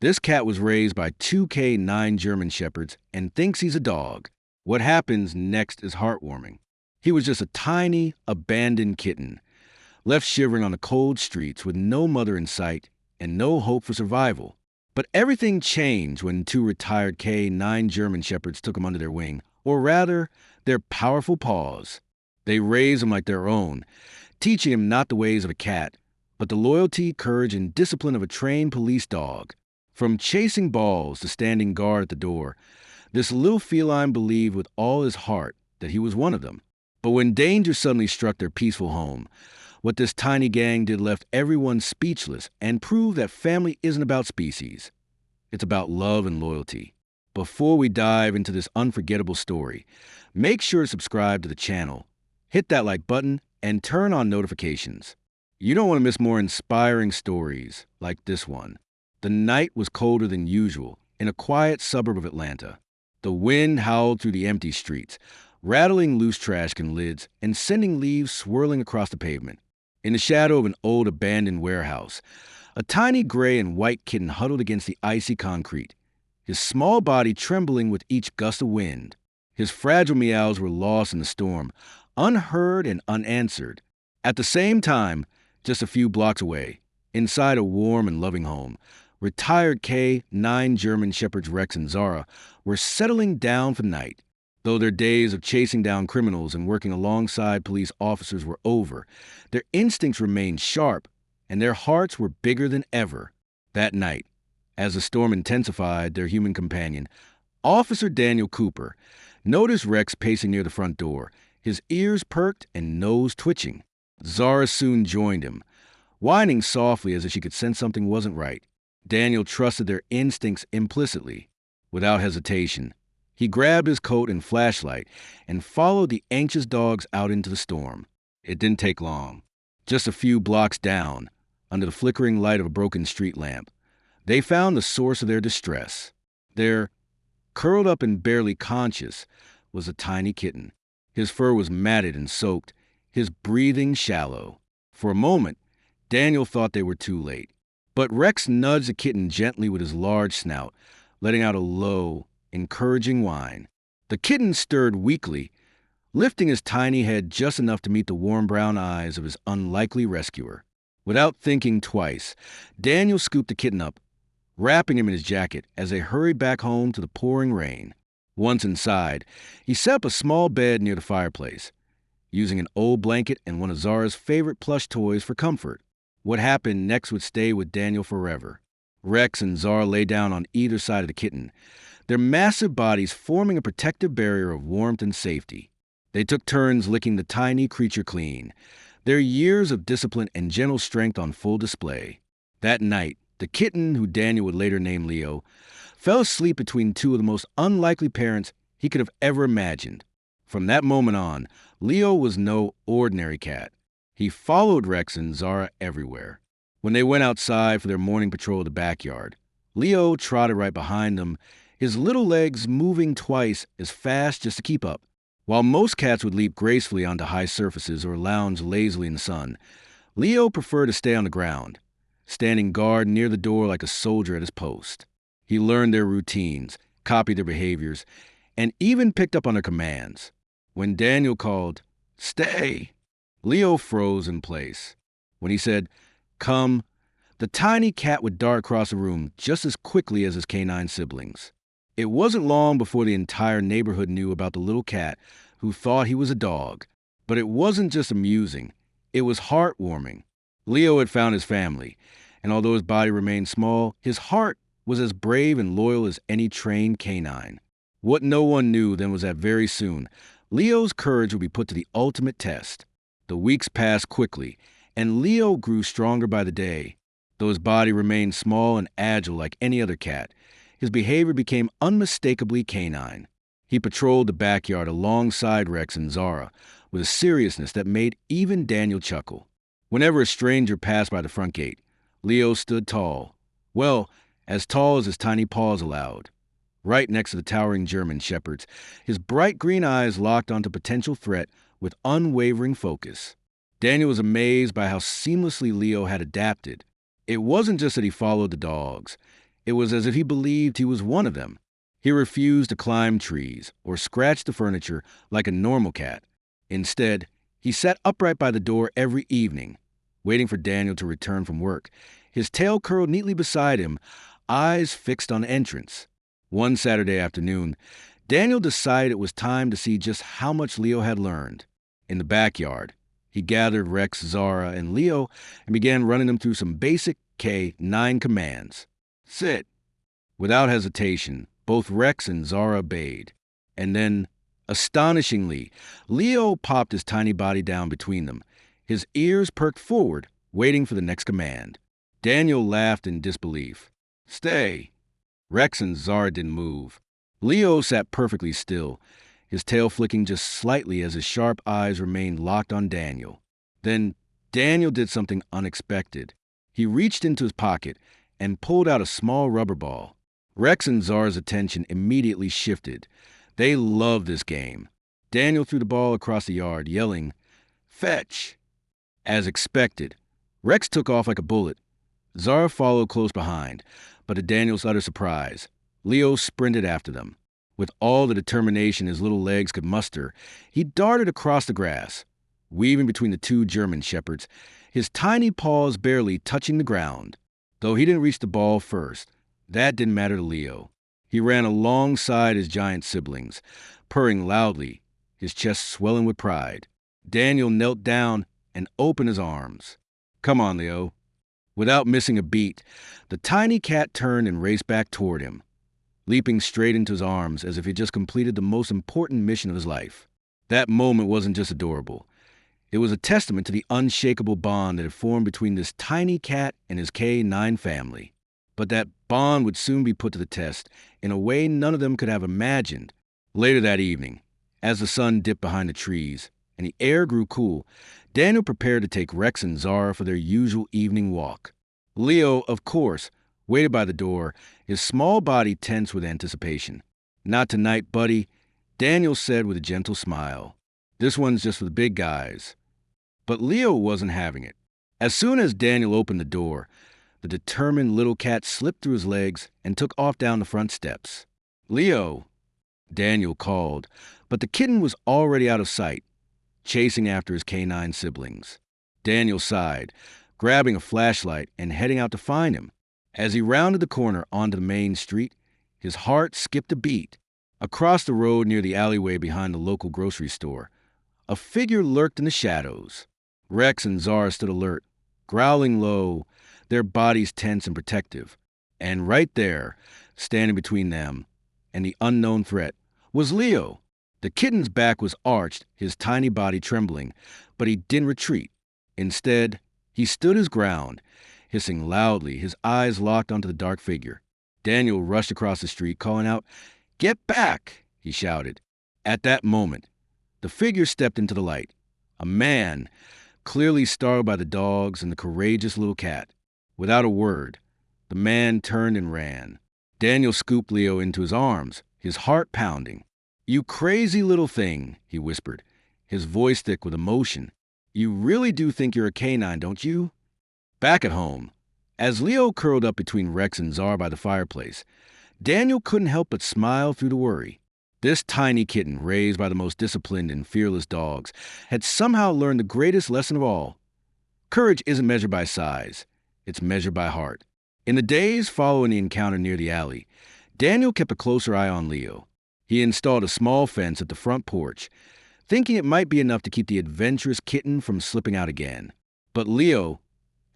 This cat was raised by two K9 German Shepherds and thinks he's a dog. What happens next is heartwarming. He was just a tiny, abandoned kitten, left shivering on the cold streets with no mother in sight and no hope for survival. But everything changed when two retired K9 German Shepherds took him under their wing, or rather, their powerful paws. They raised him like their own, teaching him not the ways of a cat, but the loyalty, courage, and discipline of a trained police dog. From chasing balls to standing guard at the door, this little feline believed with all his heart that he was one of them. But when danger suddenly struck their peaceful home, what this tiny gang did left everyone speechless and proved that family isn't about species. It's about love and loyalty. Before we dive into this unforgettable story, make sure to subscribe to the channel, hit that like button, and turn on notifications. You don't want to miss more inspiring stories like this one. The night was colder than usual in a quiet suburb of Atlanta. The wind howled through the empty streets, rattling loose trash can lids and sending leaves swirling across the pavement. In the shadow of an old abandoned warehouse, a tiny gray and white kitten huddled against the icy concrete, his small body trembling with each gust of wind. His fragile meows were lost in the storm, unheard and unanswered. At the same time, just a few blocks away, inside a warm and loving home, retired K9 German Shepherds Rex and Zara were settling down for the night. Though their days of chasing down criminals and working alongside police officers were over, their instincts remained sharp and their hearts were bigger than ever. That night, as the storm intensified, their human companion, Officer Daniel Cooper, noticed Rex pacing near the front door, his ears perked and nose twitching. Zara soon joined him, whining softly as if she could sense something wasn't right. Daniel trusted their instincts implicitly. Without hesitation, he grabbed his coat and flashlight and followed the anxious dogs out into the storm. It didn't take long. Just a few blocks down, under the flickering light of a broken street lamp, they found the source of their distress. There, curled up and barely conscious, was a tiny kitten. His fur was matted and soaked, his breathing shallow. For a moment, Daniel thought they were too late. But Rex nudged the kitten gently with his large snout, letting out a low, encouraging whine. The kitten stirred weakly, lifting his tiny head just enough to meet the warm brown eyes of his unlikely rescuer. Without thinking twice, Daniel scooped the kitten up, wrapping him in his jacket as they hurried back home to the pouring rain. Once inside, he set up a small bed near the fireplace, using an old blanket and one of Zara's favorite plush toys for comfort. What happened next would stay with Daniel forever. Rex and Zara lay down on either side of the kitten, their massive bodies forming a protective barrier of warmth and safety. They took turns licking the tiny creature clean, their years of discipline and gentle strength on full display. That night, the kitten, who Daniel would later name Leo, fell asleep between two of the most unlikely parents he could have ever imagined. From that moment on, Leo was no ordinary cat. He followed Rex and Zara everywhere. When they went outside for their morning patrol of the backyard, Leo trotted right behind them, his little legs moving twice as fast just to keep up. While most cats would leap gracefully onto high surfaces or lounge lazily in the sun, Leo preferred to stay on the ground, standing guard near the door like a soldier at his post. He learned their routines, copied their behaviors, and even picked up on their commands. When Daniel called, "Stay," Leo froze in place. When he said, "Come," the tiny cat would dart across the room just as quickly as his canine siblings. It wasn't long before the entire neighborhood knew about the little cat who thought he was a dog. But it wasn't just amusing, it was heartwarming. Leo had found his family, and although his body remained small, his heart was as brave and loyal as any trained canine. What no one knew then was that very soon, Leo's courage would be put to the ultimate test. The weeks passed quickly, and Leo grew stronger by the day. Though his body remained small and agile like any other cat, his behavior became unmistakably canine. He patrolled the backyard alongside Rex and Zara with a seriousness that made even Daniel chuckle. Whenever a stranger passed by the front gate, Leo stood tall. Well, as tall as his tiny paws allowed. Right next to the towering German Shepherds, his bright green eyes locked onto potential threat with unwavering focus. Daniel was amazed by how seamlessly Leo had adapted. It wasn't just that he followed the dogs. It was as if he believed he was one of them. He refused to climb trees or scratch the furniture like a normal cat. Instead, he sat upright by the door every evening, waiting for Daniel to return from work, his tail curled neatly beside him, eyes fixed on the entrance. One Saturday afternoon, Daniel decided it was time to see just how much Leo had learned. In the backyard, he gathered Rex, Zara, and Leo and began running them through some basic K9 commands. Sit. Without hesitation, both Rex and Zara obeyed. And then, astonishingly, Leo popped his tiny body down between them, his ears perked forward, waiting for the next command. Daniel laughed in disbelief. Stay. Rex and Zara didn't move. Leo sat perfectly still, his tail flicking just slightly as his sharp eyes remained locked on Daniel. Then Daniel did something unexpected. He reached into his pocket and pulled out a small rubber ball. Rex and Zara's attention immediately shifted. They loved this game. Daniel threw the ball across the yard, yelling, "Fetch!" As expected, Rex took off like a bullet. Zara followed close behind, but to Daniel's utter surprise, Leo sprinted after them. With all the determination his little legs could muster, he darted across the grass, weaving between the two German shepherds, his tiny paws barely touching the ground. Though he didn't reach the ball first, that didn't matter to Leo. He ran alongside his giant siblings, purring loudly, his chest swelling with pride. Daniel knelt down and opened his arms. Come on, Leo. Without missing a beat, the tiny cat turned and raced back toward him, leaping straight into his arms as if he just completed the most important mission of his life. That moment wasn't just adorable. It was a testament to the unshakable bond that had formed between this tiny cat and his K9 family. But that bond would soon be put to the test in a way none of them could have imagined. Later that evening, as the sun dipped behind the trees and the air grew cool, Daniel prepared to take Rex and Zara for their usual evening walk. Leo, of course, waited by the door, his small body tense with anticipation. Not tonight, buddy, Daniel said with a gentle smile. This one's just for the big guys. But Leo wasn't having it. As soon as Daniel opened the door, the determined little cat slipped through his legs and took off down the front steps. Leo, Daniel called, but the kitten was already out of sight, chasing after his K9 siblings. Daniel sighed, grabbing a flashlight and heading out to find him. As he rounded the corner onto the main street, his heart skipped a beat. Across the road near the alleyway behind the local grocery store, a figure lurked in the shadows. Rex and Zara stood alert, growling low, their bodies tense and protective. And right there, standing between them and the unknown threat, was Leo. The kitten's back was arched, his tiny body trembling, but he didn't retreat. Instead, he stood his ground, hissing loudly, his eyes locked onto the dark figure. Daniel rushed across the street, calling out, "Get back!" he shouted. At that moment, the figure stepped into the light. A man, clearly startled by the dogs and the courageous little cat. Without a word, the man turned and ran. Daniel scooped Leo into his arms, his heart pounding. "You crazy little thing," he whispered, his voice thick with emotion. "You really do think you're a canine, don't you?" Back at home, as Leo curled up between Rex and Zara by the fireplace, Daniel couldn't help but smile through the worry. This tiny kitten, raised by the most disciplined and fearless dogs, had somehow learned the greatest lesson of all. Courage isn't measured by size, it's measured by heart. In the days following the encounter near the alley, Daniel kept a closer eye on Leo. He installed a small fence at the front porch, thinking it might be enough to keep the adventurous kitten from slipping out again. But Leo,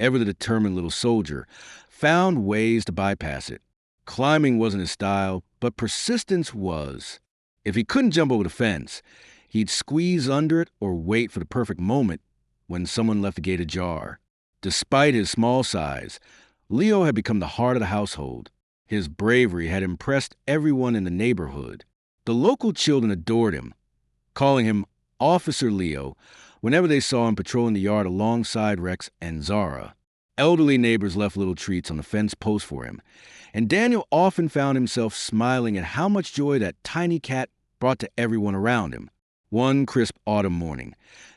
ever the determined little soldier, found ways to bypass it. Climbing wasn't his style, but persistence was. If he couldn't jump over the fence, he'd squeeze under it or wait for the perfect moment when someone left the gate ajar. Despite his small size, Leo had become the heart of the household. His bravery had impressed everyone in the neighborhood. The local children adored him, calling him Officer Leo whenever they saw him patrolling the yard alongside Rex and Zara. Elderly neighbors left little treats on the fence post for him, and Daniel often found himself smiling at how much joy that tiny cat brought to everyone around him. One crisp autumn morning,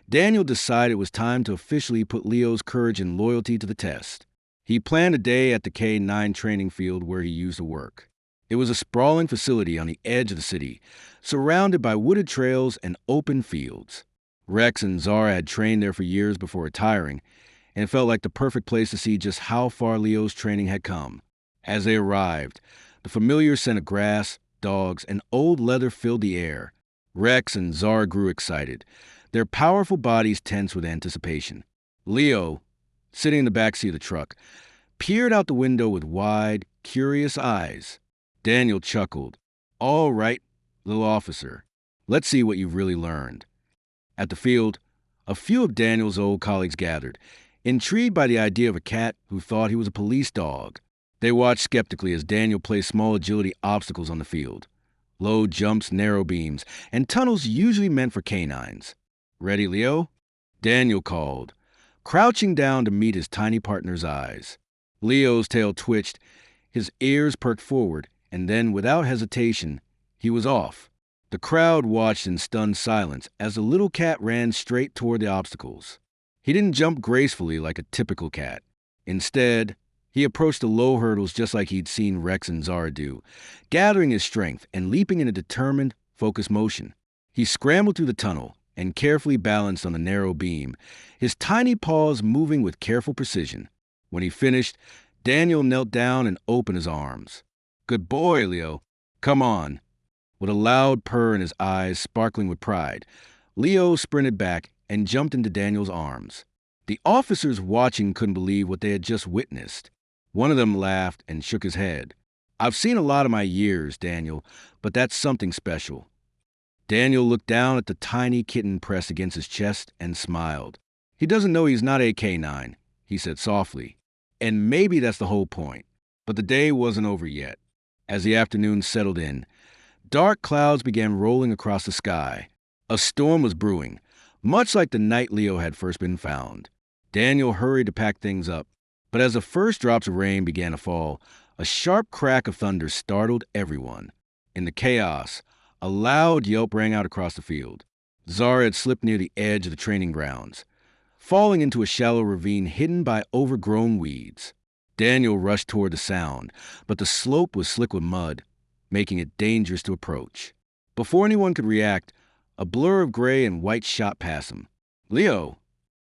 Daniel decided it was time to officially put Leo's courage and loyalty to the test. He planned a day at the K-9 training field where he used to work. It was a sprawling facility on the edge of the city, surrounded by wooded trails and open fields. Rex and Zara had trained there for years before retiring, and it felt like the perfect place to see just how far Leo's training had come. As they arrived, the familiar scent of grass, dogs, and old leather filled the air. Rex and Zara grew excited, their powerful bodies tense with anticipation. Leo, sitting in the backseat of the truck, peered out the window with wide, curious eyes. Daniel chuckled. "All right, little officer. Let's see what you've really learned." At the field, a few of Daniel's old colleagues gathered, intrigued by the idea of a cat who thought he was a police dog. They watched skeptically as Daniel placed small agility obstacles on the field. Low jumps, narrow beams, and tunnels usually meant for canines. "Ready, Leo?" Daniel called, crouching down to meet his tiny partner's eyes. Leo's tail twitched, his ears perked forward, and then, without hesitation, he was off. The crowd watched in stunned silence as the little cat ran straight toward the obstacles. He didn't jump gracefully like a typical cat. Instead, he approached the low hurdles just like he'd seen Rex and Zara do, gathering his strength and leaping in a determined, focused motion. He scrambled through the tunnel and carefully balanced on the narrow beam, his tiny paws moving with careful precision. When he finished, Daniel knelt down and opened his arms. "Good boy, Leo. Come on." With a loud purr in his eyes sparkling with pride, Leo sprinted back and jumped into Daniel's arms. The officers watching couldn't believe what they had just witnessed. One of them laughed and shook his head. "I've seen a lot of my years, Daniel, but that's something special." Daniel looked down at the tiny kitten pressed against his chest and smiled. "He doesn't know he's not a K9, he said softly. And maybe that's the whole point. But the day wasn't over yet. As the afternoon settled in, dark clouds began rolling across the sky. A storm was brewing, much like the night Leo had first been found. Daniel hurried to pack things up, but as the first drops of rain began to fall, a sharp crack of thunder startled everyone. In the chaos, a loud yelp rang out across the field. Zara had slipped near the edge of the training grounds, falling into a shallow ravine hidden by overgrown weeds. Daniel rushed toward the sound, but the slope was slick with mud, making it dangerous to approach. Before anyone could react, a blur of gray and white shot past him. "Leo!"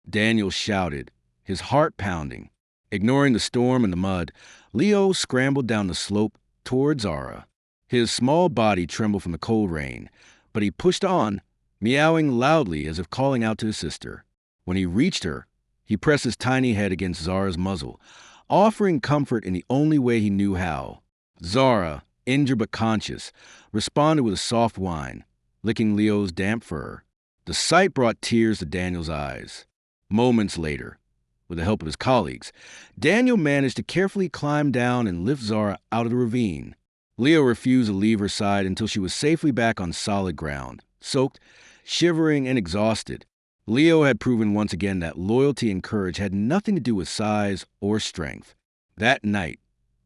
Daniel shouted, his heart pounding. Ignoring the storm and the mud, Leo scrambled down the slope toward Zara. His small body trembled from the cold rain, but he pushed on, meowing loudly as if calling out to his sister. When he reached her, he pressed his tiny head against Zara's muzzle, offering comfort in the only way he knew how. Zara, injured but conscious, responded with a soft whine, licking Leo's damp fur. The sight brought tears to Daniel's eyes. Moments later, with the help of his colleagues, Daniel managed to carefully climb down and lift Zara out of the ravine. Leo refused to leave her side until she was safely back on solid ground, soaked, shivering, and exhausted. Leo had proven once again that loyalty and courage had nothing to do with size or strength. That night,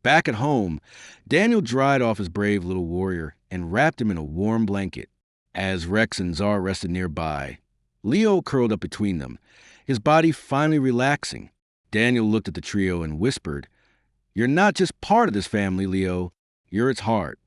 back at home, Daniel dried off his brave little warrior and wrapped him in a warm blanket. As Rex and Zara rested nearby, Leo curled up between them, his body finally relaxing. Daniel looked at the trio and whispered, "You're not just part of this family, Leo. You're its heart."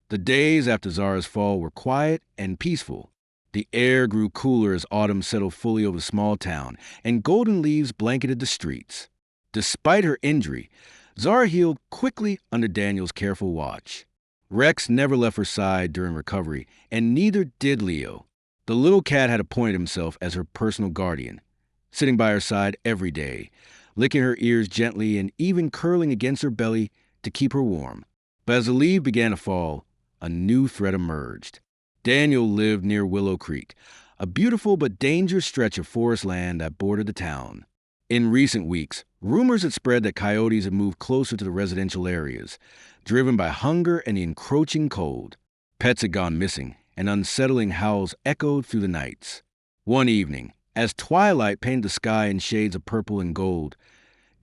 The days after Zara's fall were quiet and peaceful. The air grew cooler as autumn settled fully over the small town, and golden leaves blanketed the streets. Despite her injury, Zara healed quickly under Daniel's careful watch. Rex never left her side during recovery, and neither did Leo. The little cat had appointed himself as her personal guardian, sitting by her side every day, licking her ears gently and even curling against her belly to keep her warm. But as the leaves began to fall, a new threat emerged. Daniel lived near Willow Creek, a beautiful but dangerous stretch of forest land that bordered the town. In recent weeks, rumors had spread that coyotes had moved closer to the residential areas, driven by hunger and the encroaching cold. Pets had gone missing, and unsettling howls echoed through the nights. One evening, as twilight painted the sky in shades of purple and gold,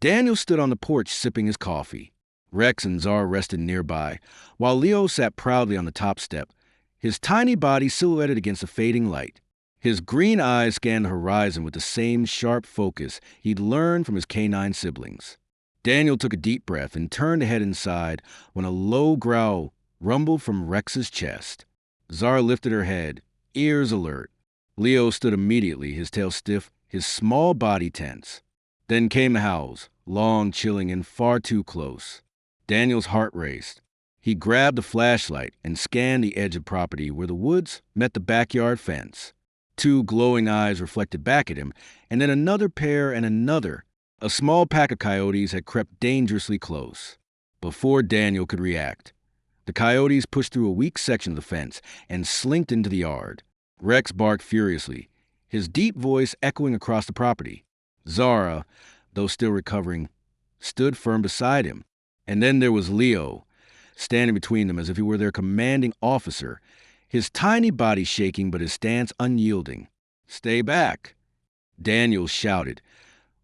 Daniel stood on the porch sipping his coffee. Rex and Zara rested nearby, while Leo sat proudly on the top step, his tiny body silhouetted against the fading light. His green eyes scanned the horizon with the same sharp focus he'd learned from his canine siblings. Daniel took a deep breath and turned to head inside when a low growl rumbled from Rex's chest. Zara lifted her head, ears alert. Leo stood immediately, his tail stiff, his small body tense. Then came the howls, long, chilling, and far too close. Daniel's heart raced. He grabbed a flashlight and scanned the edge of property where the woods met the backyard fence. Two glowing eyes reflected back at him, and then another pair and another. A small pack of coyotes had crept dangerously close. Before Daniel could react, the coyotes pushed through a weak section of the fence and slinked into the yard. Rex barked furiously, his deep voice echoing across the property. Zara, though still recovering, stood firm beside him. And then there was Leo, standing between them as if he were their commanding officer, his tiny body shaking but his stance unyielding. "Stay back," Daniel shouted,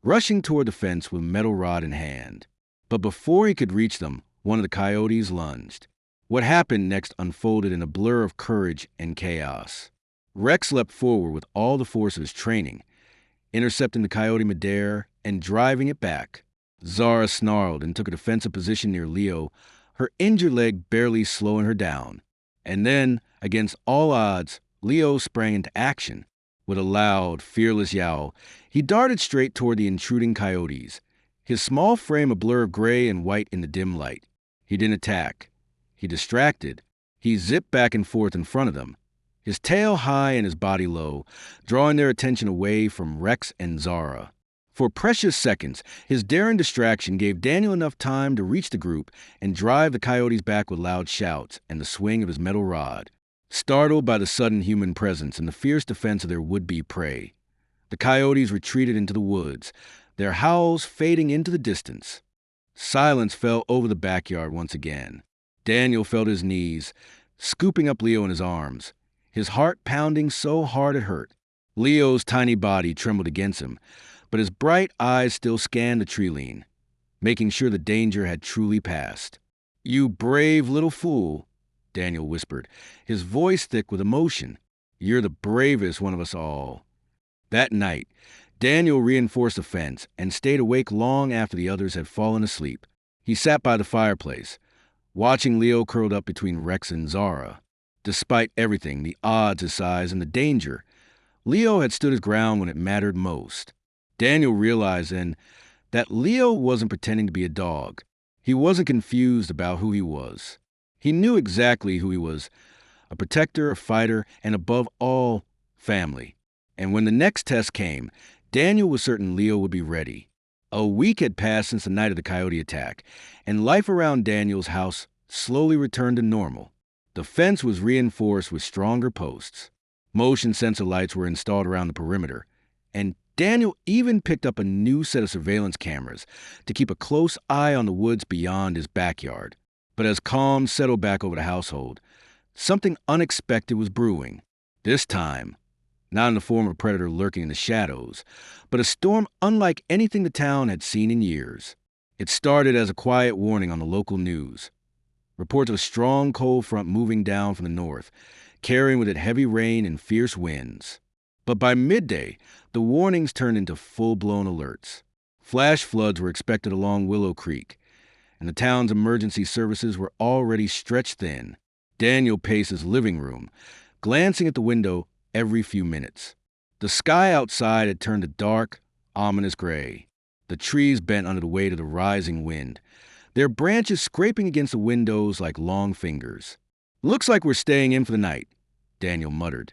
rushing toward the fence with metal rod in hand. But before he could reach them, one of the coyotes lunged. What happened next unfolded in a blur of courage and chaos. Rex leapt forward with all the force of his training, intercepting the coyote midair and driving it back. Zara snarled and took a defensive position near Leo, her injured leg barely slowing her down. And then, against all odds, Leo sprang into action. With a loud, fearless yowl, he darted straight toward the intruding coyotes, his small frame a blur of gray and white in the dim light. He didn't attack. He distracted. He zipped back and forth in front of them, his tail high and his body low, drawing their attention away from Rex and Zara. For precious seconds, his daring distraction gave Daniel enough time to reach the group and drive the coyotes back with loud shouts and the swing of his metal rod. Startled by the sudden human presence and the fierce defense of their would-be prey, the coyotes retreated into the woods, their howls fading into the distance. Silence fell over the backyard once again. Daniel felt his knees, scooping up Leo in his arms, his heart pounding so hard it hurt. Leo's tiny body trembled against him, but his bright eyes still scanned the tree-line, making sure the danger had truly passed. "You brave little fool," Daniel whispered, his voice thick with emotion. "You're the bravest one of us all." That night, Daniel reinforced the fence and stayed awake long after the others had fallen asleep. He sat by the fireplace, watching Leo curled up between Rex and Zara. Despite everything, the odds, his size, and the danger, Leo had stood his ground when it mattered most. Daniel realized then that Leo wasn't pretending to be a dog. He wasn't confused about who he was. He knew exactly who he was: a protector, a fighter, and above all, family. And when the next test came, Daniel was certain Leo would be ready. A week had passed since the night of the coyote attack, and life around Daniel's house slowly returned to normal. The fence was reinforced with stronger posts. Motion sensor lights were installed around the perimeter, and Daniel even picked up a new set of surveillance cameras to keep a close eye on the woods beyond his backyard. But as calm settled back over the household, something unexpected was brewing. This time, not in the form of a predator lurking in the shadows, but a storm unlike anything the town had seen in years. It started as a quiet warning on the local news. Reports of a strong cold front moving down from the north, carrying with it heavy rain and fierce winds. But by midday, the warnings turned into full-blown alerts. Flash floods were expected along Willow Creek, and the town's emergency services were already stretched thin. Daniel paced his living room, glancing at the window every few minutes. The sky outside had turned a dark, ominous gray. The trees bent under the weight of the rising wind, their branches scraping against the windows like long fingers. "Looks like we're staying in for the night," Daniel muttered,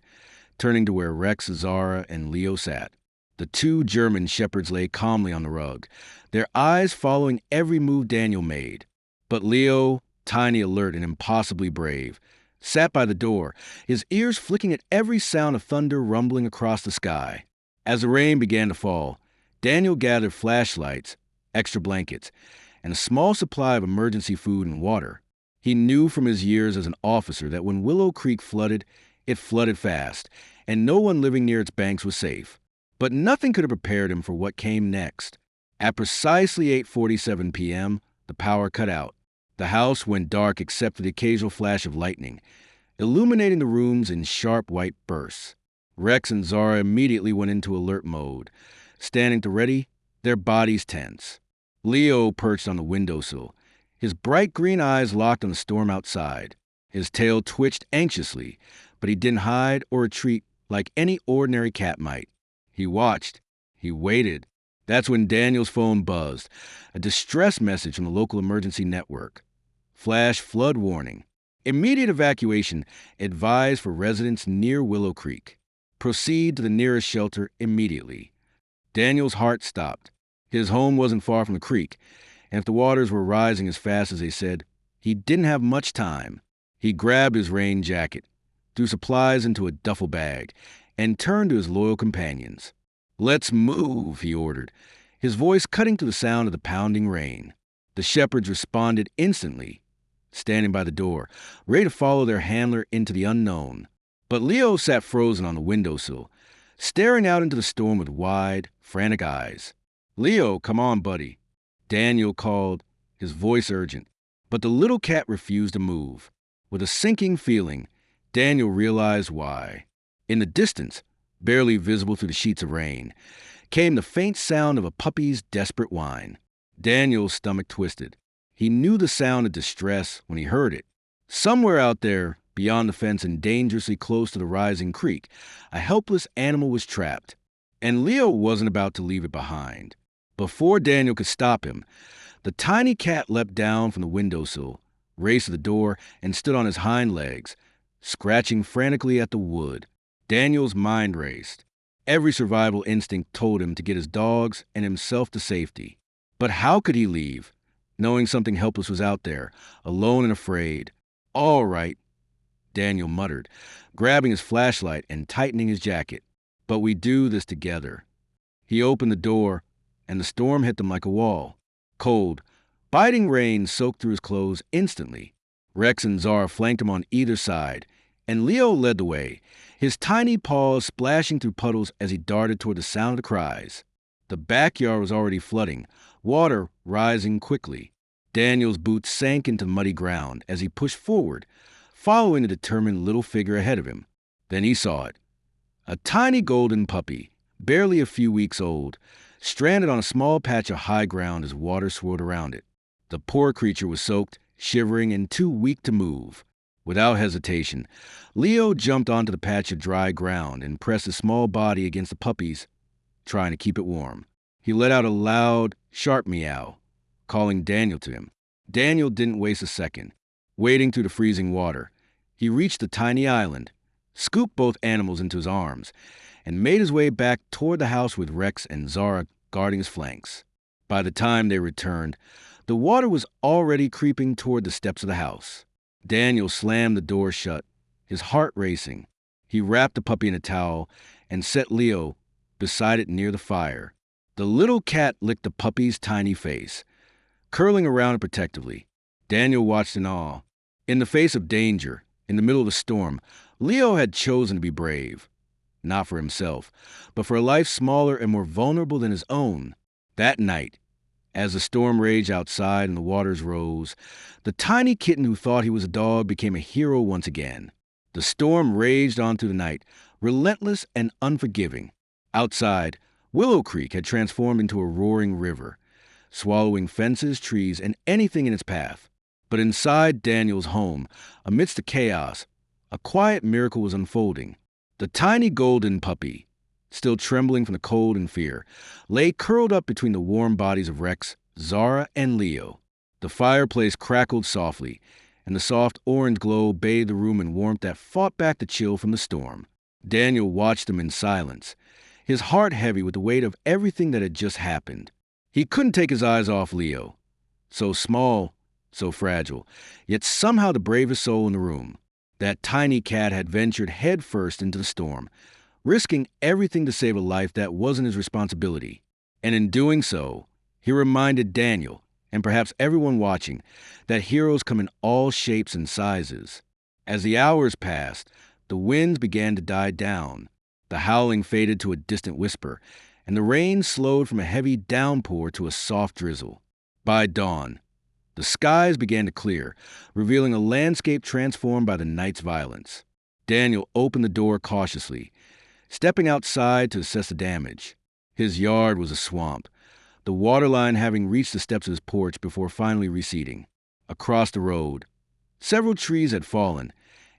turning to where Rex, Zara, and Leo sat. The two German shepherds lay calmly on the rug, their eyes following every move Daniel made. But Leo, tiny, alert, and impossibly brave, sat by the door, his ears flicking at every sound of thunder rumbling across the sky. As the rain began to fall, Daniel gathered flashlights, extra blankets, and a small supply of emergency food and water. He knew from his years as an officer that when Willow Creek flooded, it flooded fast, and no one living near its banks was safe. But nothing could have prepared him for what came next. At precisely 8:47 p.m., the power cut out. The house went dark except for the occasional flash of lightning, illuminating the rooms in sharp white bursts. Rex and Zara immediately went into alert mode, standing to ready, their bodies tense. Leo perched on the windowsill, his bright green eyes locked on the storm outside. His tail twitched anxiously, but he didn't hide or retreat like any ordinary cat might. He watched. He waited. That's when Daniel's phone buzzed, a distress message from the local emergency network. Flash flood warning. Immediate evacuation advised for residents near Willow Creek. Proceed to the nearest shelter immediately. Daniel's heart stopped. His home wasn't far from the creek, and if the waters were rising as fast as they said, he didn't have much time. He grabbed his rain jacket, threw supplies into a duffel bag, and turned to his loyal companions. "Let's move," he ordered, his voice cutting through the sound of the pounding rain. The shepherds responded instantly, standing by the door, ready to follow their handler into the unknown. But Leo sat frozen on the windowsill, staring out into the storm with wide, frantic eyes. "Leo, come on, buddy," Daniel called, his voice urgent. But the little cat refused to move. With a sinking feeling, Daniel realized why. In the distance, barely visible through the sheets of rain, came the faint sound of a puppy's desperate whine. Daniel's stomach twisted. He knew the sound of distress when he heard it. Somewhere out there, beyond the fence and dangerously close to the rising creek, a helpless animal was trapped. And Leo wasn't about to leave it behind. Before Daniel could stop him, the tiny cat leapt down from the windowsill, raced to the door, and stood on his hind legs, scratching frantically at the wood. Daniel's mind raced. Every survival instinct told him to get his dogs and himself to safety. But how could he leave, knowing something helpless was out there, alone and afraid? "All right," Daniel muttered, grabbing his flashlight and tightening his jacket. "But we do this together." He opened the door, and the storm hit them like a wall. Cold, biting rain soaked through his clothes instantly. Rex and Zara flanked him on either side, and Leo led the way, his tiny paws splashing through puddles as he darted toward the sound of the cries. The backyard was already flooding, water rising quickly. Daniel's boots sank into muddy ground as he pushed forward, following the determined little figure ahead of him. Then he saw it. A tiny golden puppy, barely a few weeks old, stranded on a small patch of high ground as water swirled around it. The poor creature was soaked, shivering, and too weak to move. Without hesitation, Leo jumped onto the patch of dry ground and pressed his small body against the puppy's, trying to keep it warm. He let out a loud, sharp meow, calling Daniel to him. Daniel didn't waste a second. Wading through the freezing water, he reached the tiny island, scooped both animals into his arms, and made his way back toward the house with Rex and Zara guarding his flanks. By the time they returned, the water was already creeping toward the steps of the house. Daniel slammed the door shut, his heart racing. He wrapped the puppy in a towel and set Leo beside it near the fire. The little cat licked the puppy's tiny face, curling around it protectively. Daniel watched in awe. In the face of danger, in the middle of the storm, Leo had chosen to be brave. Not for himself, but for a life smaller and more vulnerable than his own. That night, as the storm raged outside and the waters rose, the tiny kitten who thought he was a dog became a hero once again. The storm raged on through the night, relentless and unforgiving. Outside, Willow Creek had transformed into a roaring river, swallowing fences, trees, and anything in its path. But inside Daniel's home, amidst the chaos, a quiet miracle was unfolding. The tiny golden puppy, still trembling from the cold and fear, lay curled up between the warm bodies of Rex, Zara, and Leo. The fireplace crackled softly, and the soft orange glow bathed the room in warmth that fought back the chill from the storm. Daniel watched them in silence, his heart heavy with the weight of everything that had just happened. He couldn't take his eyes off Leo. So small, so fragile, yet somehow the bravest soul in the room. That tiny cat had ventured headfirst into the storm, risking everything to save a life that wasn't his responsibility. And in doing so, he reminded Daniel, and perhaps everyone watching, that heroes come in all shapes and sizes. As the hours passed, the winds began to die down. The howling faded to a distant whisper, and the rain slowed from a heavy downpour to a soft drizzle. By dawn, the skies began to clear, revealing a landscape transformed by the night's violence. Daniel opened the door cautiously, stepping outside to assess the damage. His yard was a swamp, the waterline having reached the steps of his porch before finally receding. Across the road, several trees had fallen,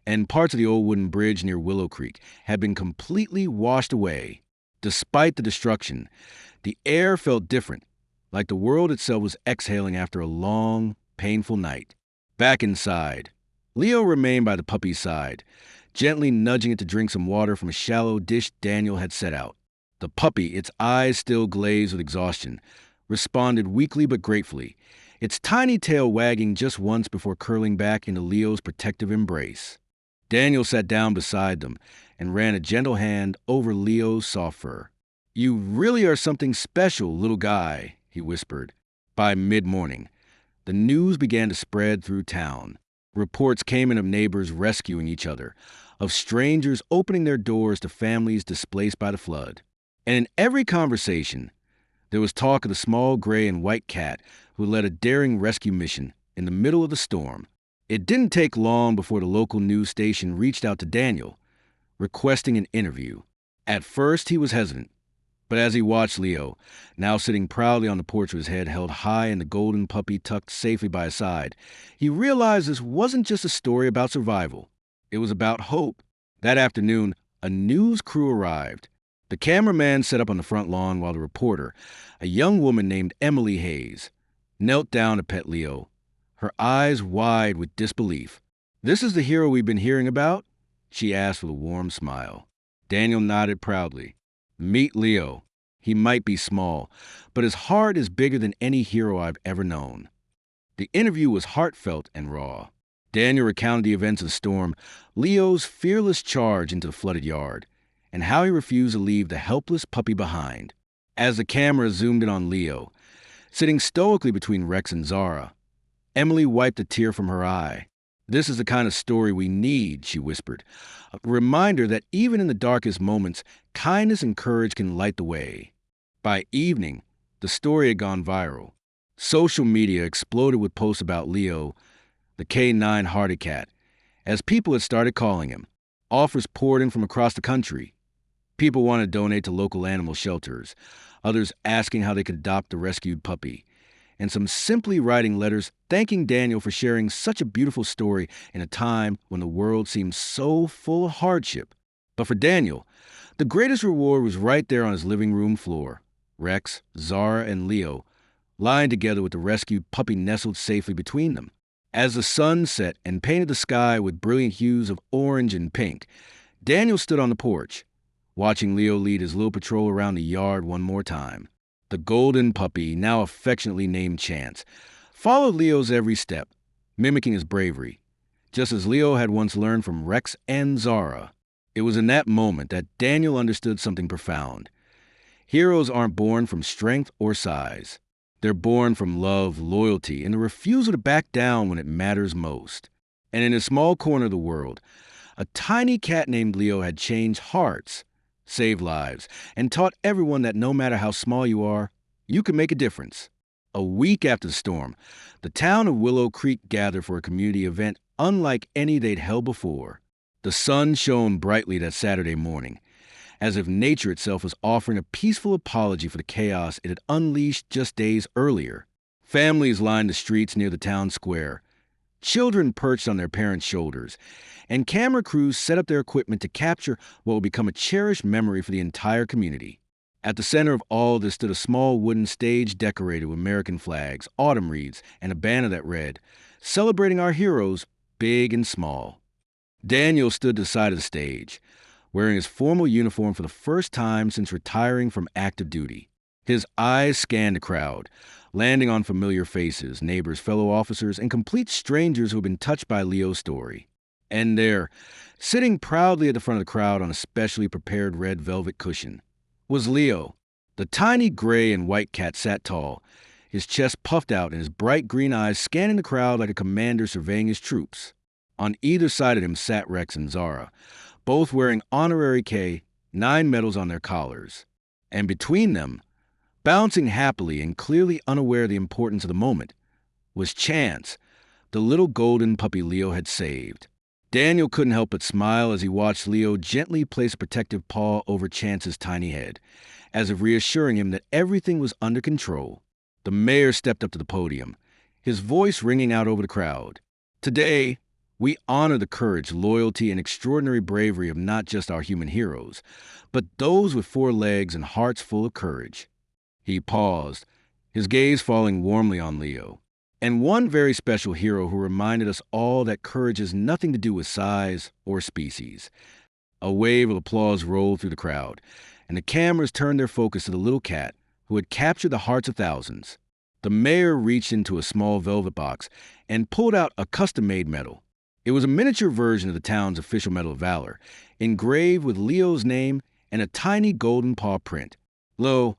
and parts of the old wooden bridge near Willow Creek had been completely washed away. Despite the destruction, the air felt different, like the world itself was exhaling after a long, painful night. Back inside, Leo remained by the puppy's side, gently nudging it to drink some water from a shallow dish Daniel had set out. The puppy, its eyes still glazed with exhaustion, responded weakly but gratefully, its tiny tail wagging just once before curling back into Leo's protective embrace. Daniel sat down beside them and ran a gentle hand over Leo's soft fur. "You really are something special, little guy," he whispered. By mid-morning, the news began to spread through town. Reports came in of neighbors rescuing each other, of strangers opening their doors to families displaced by the flood. And in every conversation, there was talk of the small gray and white cat who led a daring rescue mission in the middle of the storm. It didn't take long before the local news station reached out to Daniel, requesting an interview. At first, he was hesitant, but as he watched Leo, now sitting proudly on the porch with his head held high and the golden puppy tucked safely by his side, he realized this wasn't just a story about survival. It was about hope. That afternoon, a news crew arrived. The cameraman set up on the front lawn while the reporter, a young woman named Emily Hayes, knelt down to pet Leo, her eyes wide with disbelief. "This is the hero we've been hearing about?" she asked with a warm smile. Daniel nodded proudly. "Meet Leo. He might be small, but his heart is bigger than any hero I've ever known." The interview was heartfelt and raw. Daniel recounted the events of the storm, Leo's fearless charge into the flooded yard, and how he refused to leave the helpless puppy behind. As the camera zoomed in on Leo, sitting stoically between Rex and Zara, Emily wiped a tear from her eye. "This is the kind of story we need," she whispered. "A reminder that even in the darkest moments, kindness and courage can light the way." By evening, the story had gone viral. Social media exploded with posts about Leo, the K9 hearted cat, as people had started calling him. Offers poured in from across the country. People wanted to donate to local animal shelters, others asking how they could adopt the rescued puppy, and some simply writing letters thanking Daniel for sharing such a beautiful story in a time when the world seemed so full of hardship. But for Daniel, the greatest reward was right there on his living room floor. Rex, Zara, and Leo lying together with the rescued puppy nestled safely between them. As the sun set and painted the sky with brilliant hues of orange and pink, Daniel stood on the porch, watching Leo lead his little patrol around the yard one more time. The golden puppy, now affectionately named Chance, followed Leo's every step, mimicking his bravery, just as Leo had once learned from Rex and Zara. It was in that moment that Daniel understood something profound. Heroes aren't born from strength or size. They're born from love, loyalty, and the refusal to back down when it matters most. And in a small corner of the world, a tiny cat named Leo had changed hearts, saved lives, and taught everyone that no matter how small you are, you can make a difference. A week after the storm, the town of Willow Creek gathered for a community event unlike any they'd held before. The sun shone brightly that Saturday morning, as if nature itself was offering a peaceful apology for the chaos it had unleashed just days earlier. Families lined the streets near the town square, children perched on their parents' shoulders, and camera crews set up their equipment to capture what would become a cherished memory for the entire community. At the center of all this stood a small wooden stage decorated with American flags, autumn wreaths, and a banner that read, "Celebrating our heroes, big and small." Daniel stood to the side of the stage, wearing his formal uniform for the first time since retiring from active duty. His eyes scanned the crowd, landing on familiar faces, neighbors, fellow officers, and complete strangers who had been touched by Leo's story. And there, sitting proudly at the front of the crowd on a specially prepared red velvet cushion, was Leo. The tiny gray and white cat sat tall, his chest puffed out and his bright green eyes scanning the crowd like a commander surveying his troops. On either side of him sat Rex and Zara, both wearing honorary K9 medals on their collars. And between them, bouncing happily and clearly unaware of the importance of the moment, was Chance, the little golden puppy Leo had saved. Daniel couldn't help but smile as he watched Leo gently place a protective paw over Chance's tiny head, as if reassuring him that everything was under control. The mayor stepped up to the podium, his voice ringing out over the crowd. Today, we honor the courage, loyalty, and extraordinary bravery of not just our human heroes, but those with four legs and hearts full of courage. He paused, his gaze falling warmly on Leo. And one very special hero who reminded us all that courage has nothing to do with size or species. A wave of applause rolled through the crowd, and the cameras turned their focus to the little cat who had captured the hearts of thousands. The mayor reached into a small velvet box and pulled out a custom-made medal. It was a miniature version of the town's official Medal of Valor, engraved with Leo's name and a tiny golden paw print. Lo,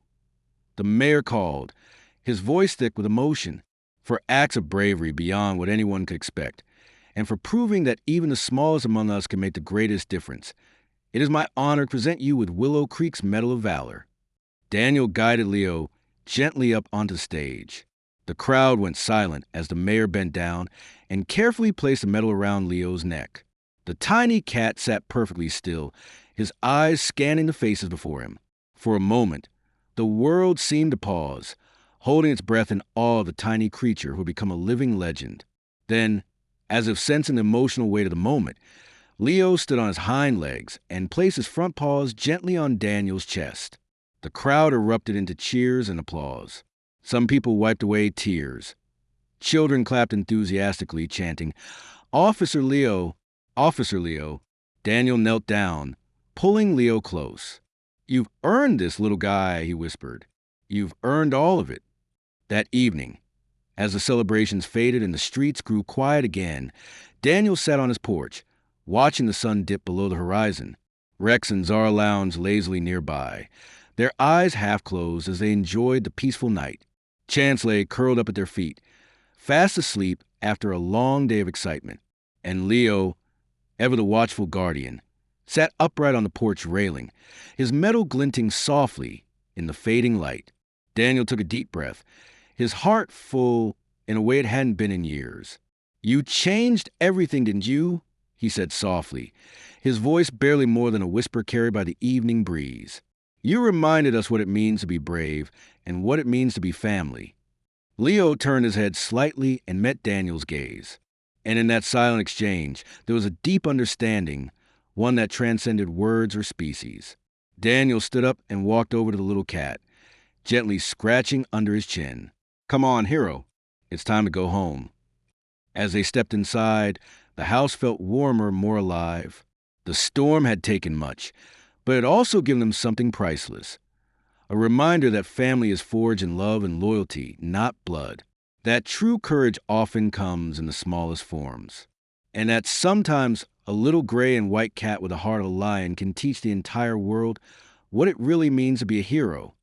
the mayor called, his voice thick with emotion, for acts of bravery beyond what anyone could expect, and for proving that even the smallest among us can make the greatest difference. It is my honor to present you with Willow Creek's Medal of Valor. Daniel guided Leo gently up onto the stage. The crowd went silent as the mayor bent down and carefully placed the medal around Leo's neck. The tiny cat sat perfectly still, his eyes scanning the faces before him. For a moment, the world seemed to pause, holding its breath in awe of the tiny creature who had become a living legend. Then, as if sensing the emotional weight of the moment, Leo stood on his hind legs and placed his front paws gently on Daniel's chest. The crowd erupted into cheers and applause. Some people wiped away tears. Children clapped enthusiastically, chanting, "Officer Leo, Officer Leo." Daniel knelt down, pulling Leo close. "You've earned this, little guy," he whispered. "You've earned all of it." That evening, as the celebrations faded and the streets grew quiet again, Daniel sat on his porch, watching the sun dip below the horizon. Rex and Zara lounged lazily nearby, their eyes half closed as they enjoyed the peaceful night. Chance lay curled up at their feet, fast asleep after a long day of excitement. And Leo, ever the watchful guardian, sat upright on the porch railing, his metal glinting softly in the fading light. Daniel took a deep breath, his heart full in a way it hadn't been in years. "You changed everything, didn't you?" he said softly, his voice barely more than a whisper carried by the evening breeze. "You reminded us what it means to be brave and what it means to be family." Leo turned his head slightly and met Daniel's gaze. And in that silent exchange, there was a deep understanding, one that transcended words or species. Daniel stood up and walked over to the little cat, gently scratching under his chin. "Come on, hero. It's time to go home." As they stepped inside, the house felt warmer, more alive. The storm had taken much, but it also given them something priceless. A reminder that family is forged in love and loyalty, not blood. That true courage often comes in the smallest forms. And that sometimes a little gray and white cat with a heart of a lion can teach the entire world what it really means to be a hero.